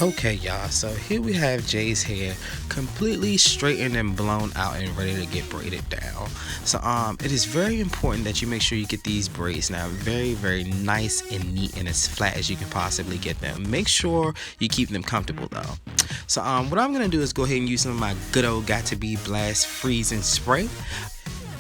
Okay, y'all, so here we have Jay's hair completely straightened and blown out and ready to get braided down. So it is very important that you make sure you get these braids now very nice and neat and as flat as you can possibly get them. Make sure you keep them comfortable though. So what I'm gonna do is go ahead and use some of my good old Got To Be Blast freezing spray.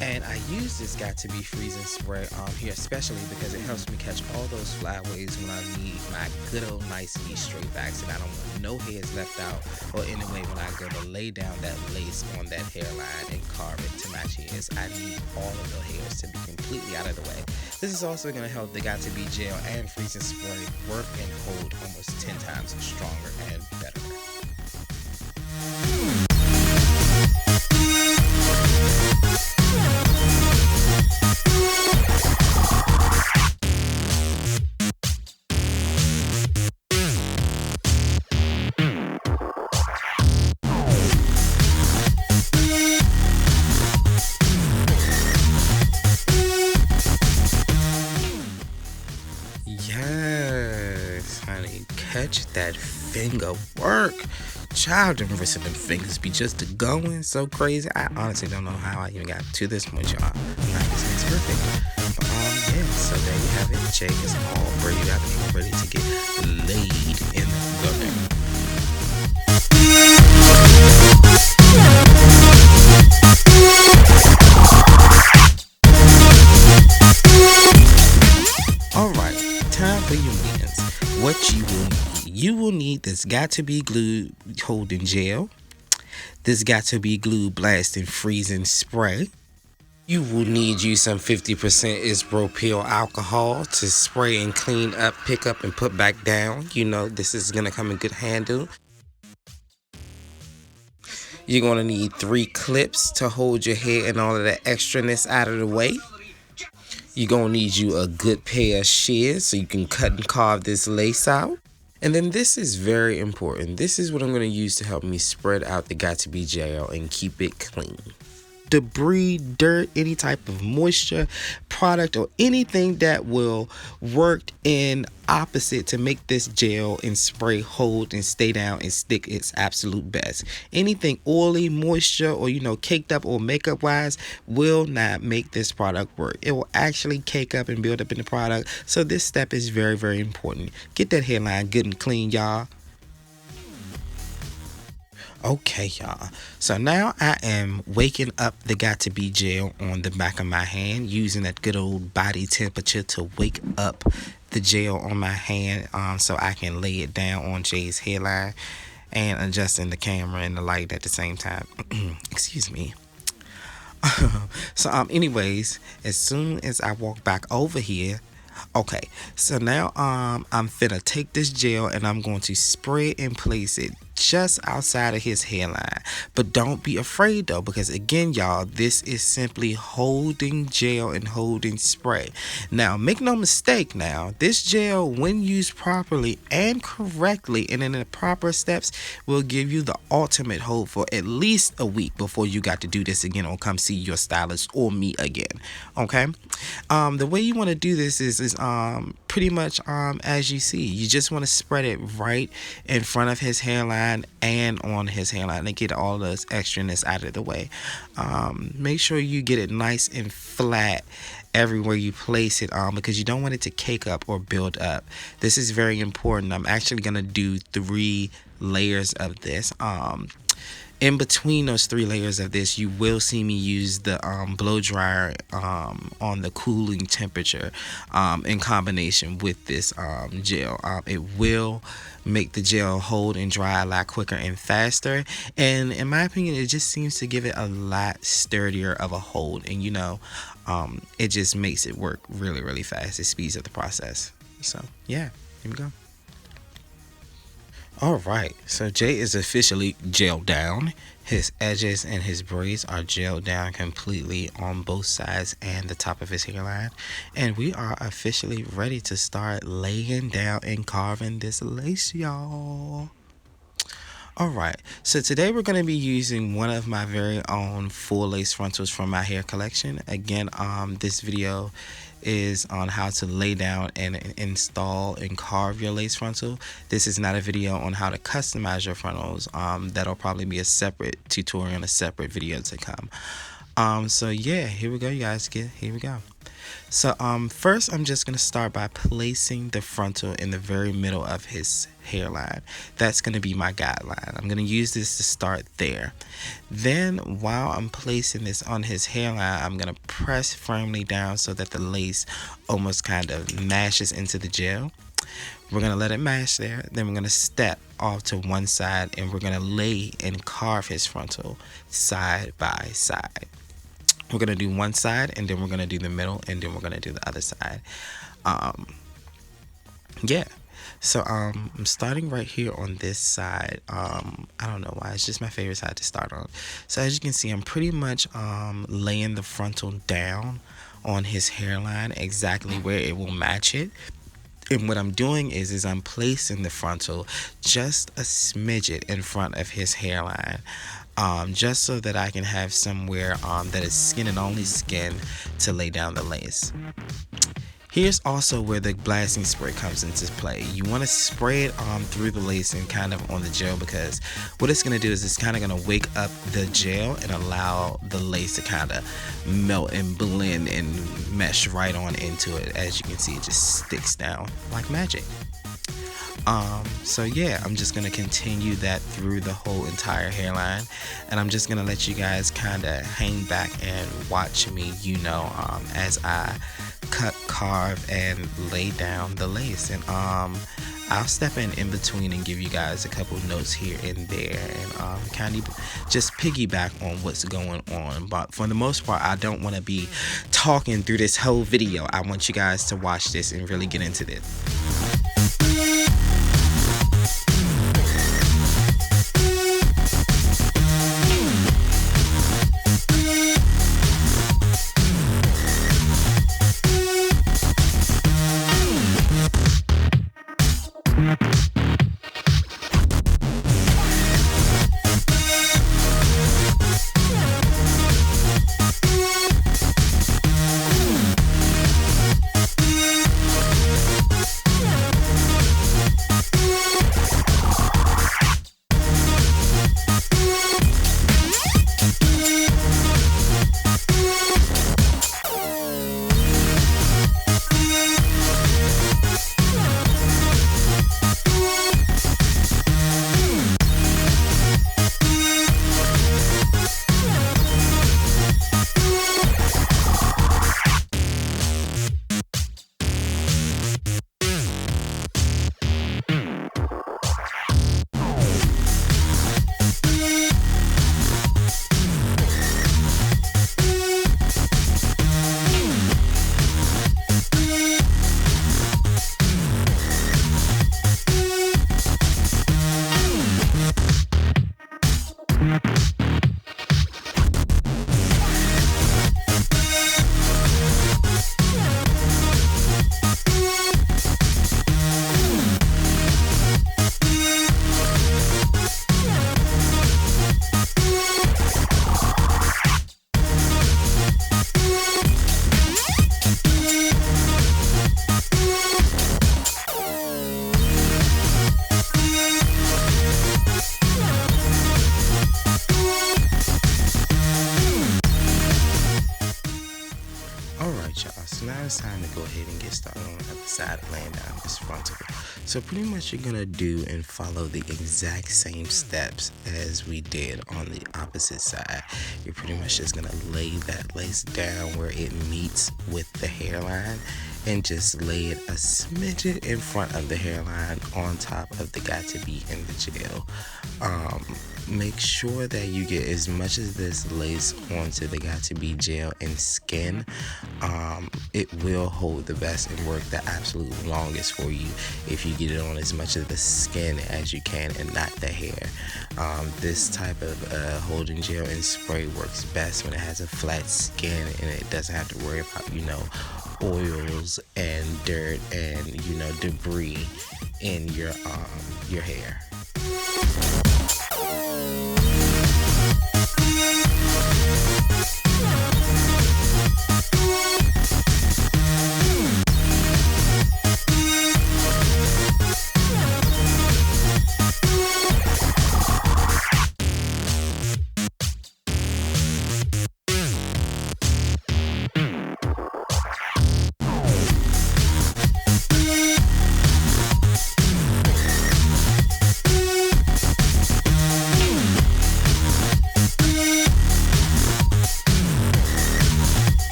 And I use this Got To Be freezing spray here especially because it helps me catch all those flyaways when I need my good old nice neat straight backs, and I don't want no hairs left out, or anyway when I go to lay down that lace on that hairline and carve it to match hairs, I need all of the hairs to be completely out of the way. This is also going to help the Got To Be gel and freezing spray work and hold almost 10 times stronger and better. Yes, honey, catch that finger work. Child, them wrists and them fingers be just going so crazy. I honestly don't know how I even got to this point, y'all. Like, this is perfect. But, yeah, so there you have it. Jay is all braided out and ready to get laid in the ring. Alright, time for your wins. What you will need. You will need this Got To Be glue holding gel. This Got To Be glue blasting freezing spray. You will need you some 50% isopropyl alcohol to spray and clean up, pick up, and put back down. You know this is going to come in good handle. You're going to need 3 clips to hold your hair and all of that extraness out of the way. You're going to need you a good pair of shears so you can cut and carve this lace out. And then this is very important. This is what I'm going to use to help me spread out the Got To Be gel and keep it clean. Debris, dirt, any type of moisture, product, or anything that will work in opposite to make this gel and spray hold and stay down and stick its absolute best. Anything oily, moisture, or caked up or makeup wise will not make this product work. It will actually cake up and build up in the product. So this step is very important. Get that hairline good and clean, y'all. Okay, y'all. So now I am waking up the Got To Be gel on the back of my hand, using that good old body temperature to wake up the gel on my hand, so I can lay it down on Jay's hairline and adjusting the camera and the light at the same time. Excuse me. So anyways, as soon as I walk back over here, okay, so now I'm finna take this gel and I'm going to spray and place it just outside of his hairline. But don't be afraid though, because again, y'all, this is simply holding gel and holding spray. Now make no mistake, now this gel, when used properly and correctly and in the proper steps, will give you the ultimate hold for at least a week before you got to do this again or come see your stylist or me again. Okay, the way you want to do this is pretty much as you see. You just want to spread it right in front of his hairline and on his hairline to get all those extraness out of the way. Make sure you get it nice and flat everywhere you place it because you don't want it to cake up or build up. This is very important. I'm actually going to do 3 layers of this. In between those 3 layers of this, you will see me use the blow dryer on the cooling temperature in combination with this gel. It will make the gel hold and dry a lot quicker and faster, and in my opinion, it just seems to give it a lot sturdier of a hold, and it just makes it work really fast. It speeds up the process. So yeah, here we go. Alright, so Jay is officially gelled down. His edges and his braids are gelled down completely on both sides and the top of his hairline. And we are officially ready to start laying down and carving this lace, y'all. Alright, so today we're going to be using one of my very own full lace frontals from my hair collection. Again, this video is on how to lay down and install and carve your lace frontal. This is not a video on how to customize your frontals. That'll probably be a separate tutorial and a separate video to come. So yeah, here we go, you guys. Here we go. So first I'm just going to start by placing the frontal in the very middle of his hairline. That's going to be my guideline. I'm going to use this to start there. Then while I'm placing this on his hairline, I'm going to press firmly down so that the lace almost kind of mashes into the gel. We're going to let it mash there. Then we're going to step off to one side and we're going to lay and carve his frontal side by side. We're going to do one side and then we're going to do the middle and then we're going to do the other side. Yeah. So I'm starting right here on this side. I don't know why, it's just my favorite side to start on. So as you can see, I'm pretty much laying the frontal down on his hairline exactly where it will match it. And what I'm doing is I'm placing the frontal just a smidget in front of his hairline, just so that I can have somewhere that is skin and only skin to lay down the lace. Here's also where the blasting spray comes into play. You want to spray it through the lace and kind of on the gel, because what it's going to do is it's kind of going to wake up the gel and allow the lace to kind of melt and blend and mesh right on into it. As you can see, it just sticks down like magic. So yeah, I'm just going to continue that through the whole entire hairline, and I'm just going to let you guys kind of hang back and watch me, as I cut, carve, and lay down the lace. And I'll step in between and give you guys a couple notes here and there, and kind of just piggyback on what's going on. But for the most part, I don't want to be talking through this whole video. I want you guys to watch this and really get into this. So now it's time to go ahead and get started on the other side of laying down this frontal. So pretty much you're going to do and follow the exact same steps as we did on the opposite side. You're pretty much just going to lay that lace down where it meets with the hairline and just lay it a smidget in front of the hairline on top of the got to be in the gel. Make sure that you get as much of this lace onto the got to be gel and skin. It will hold the best and work the absolute longest for you if you get it on as much of the skin as you can and not the hair. This type of holding gel and spray works best when it has a flat skin and it doesn't have to worry about, oils and dirt and, debris in your hair.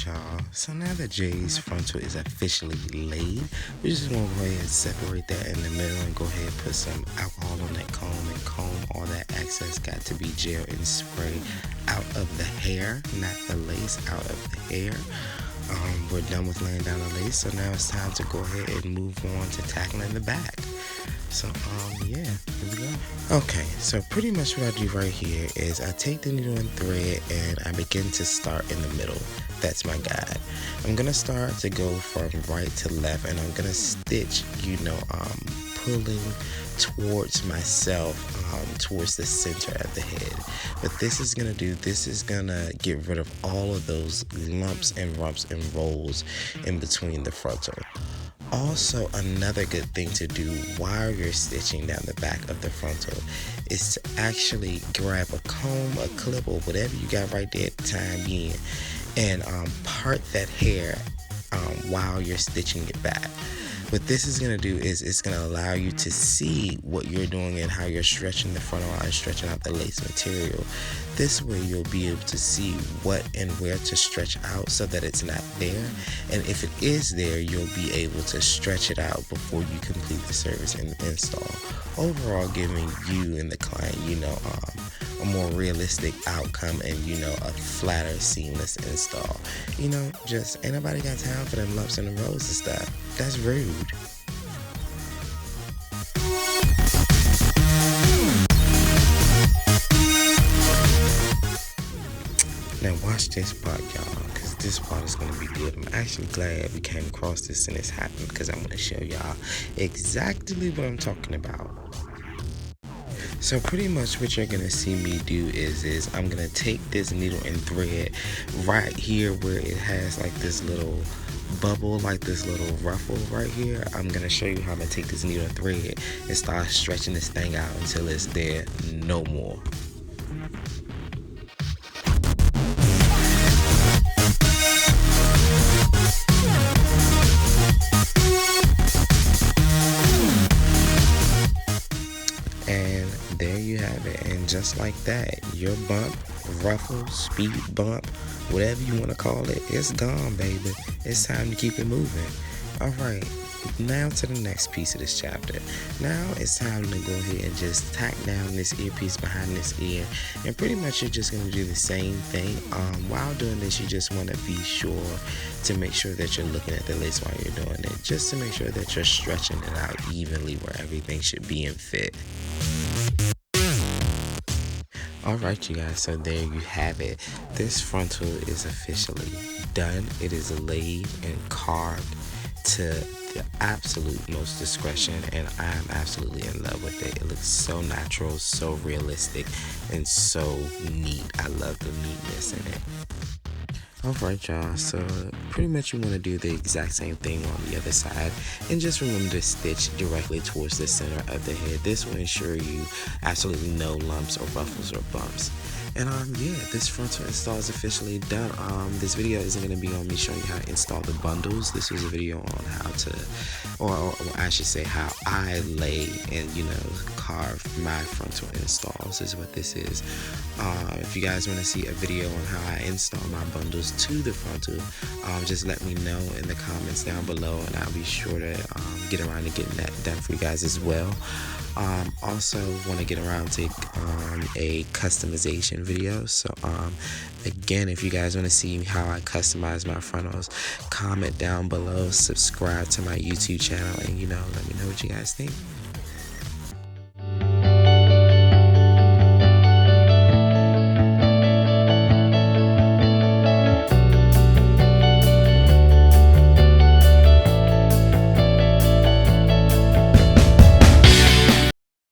Alright y'all, so now that Jay's frontal is officially laid, we're just gonna go ahead and separate that in the middle and go ahead and put some alcohol on that comb and comb all that excess got to be gel and spray out of the hair, not the lace, out of the hair. We're done with laying down the lace, so now it's time to go ahead and move on to tackling the back. So yeah, here we go. Okay, so pretty much what I do right here is I take the needle and thread and I begin to start in the middle. That's my guide. I'm gonna start to go from right to left, and I'm gonna stitch, pulling towards myself, towards the center of the head. What this is gonna do, this is gonna get rid of all of those lumps and bumps and rolls in between the frontal. Also, another good thing to do while you're stitching down the back of the frontal is to actually grab a comb, a clip, or whatever you got right there at the time being, and part that hair while you're stitching it back. What this is going to do is it's going to allow you to see what you're doing and how you're stretching the frontal and stretching out the lace material. This way you'll be able to see what and where to stretch out so that it's not there. And if it is there, you'll be able to stretch it out before you complete the service and install. Overall, giving you and the client, a more realistic outcome and, a flatter, seamless install. Just ain't nobody got time for them lumps and the rolls and stuff. That's rude. Now watch this part, y'all, because this part is going to be good. I'm actually glad we came across this and it's happened, because I want to show y'all exactly what I'm talking about. So pretty much what you're going to see me do is I'm going to take this needle and thread right here where it has like this little bubble, like this little ruffle right here. I'm going to show you how I'm going to take this needle and thread and start stretching this thing out until it's there no more. And there you have it. And just like that, your bump, ruffle, speed bump, whatever you want to call it, it's gone, baby. It's time to keep it moving. Alright, now to the next piece of this chapter. Now it's time to go ahead and just tack down this earpiece behind this ear. And pretty much you're just going to do the same thing. While doing this, you just want to be sure to make sure that you're looking at the lace while you're doing it. Just to make sure that you're stretching it out evenly where everything should be and fit. Alright you guys, so there you have it. This frontal is officially done. It is laid and carved to the absolute most discretion, and I am absolutely in love with it. It looks so natural, so realistic, and so neat. I love the neatness in it. Alright y'all, so pretty much you want to do the exact same thing on the other side, and just remember to stitch directly towards the center of the head. This will ensure you absolutely no lumps or ruffles or bumps. And yeah, this frontal install is officially done. This video isn't going to be on me showing you how to install the bundles. This was a video on how to, or I should say how I lay and carve my frontal installs is what this is. If you guys want to see a video on how I install my bundles to the frontal, just let me know in the comments down below, and I'll be sure to get around to getting that done for you guys as well. Also want to get around to a customization video. So again, if you guys want to see how I customize my frontals, comment down below, subscribe to my YouTube channel, and let me know what you guys think.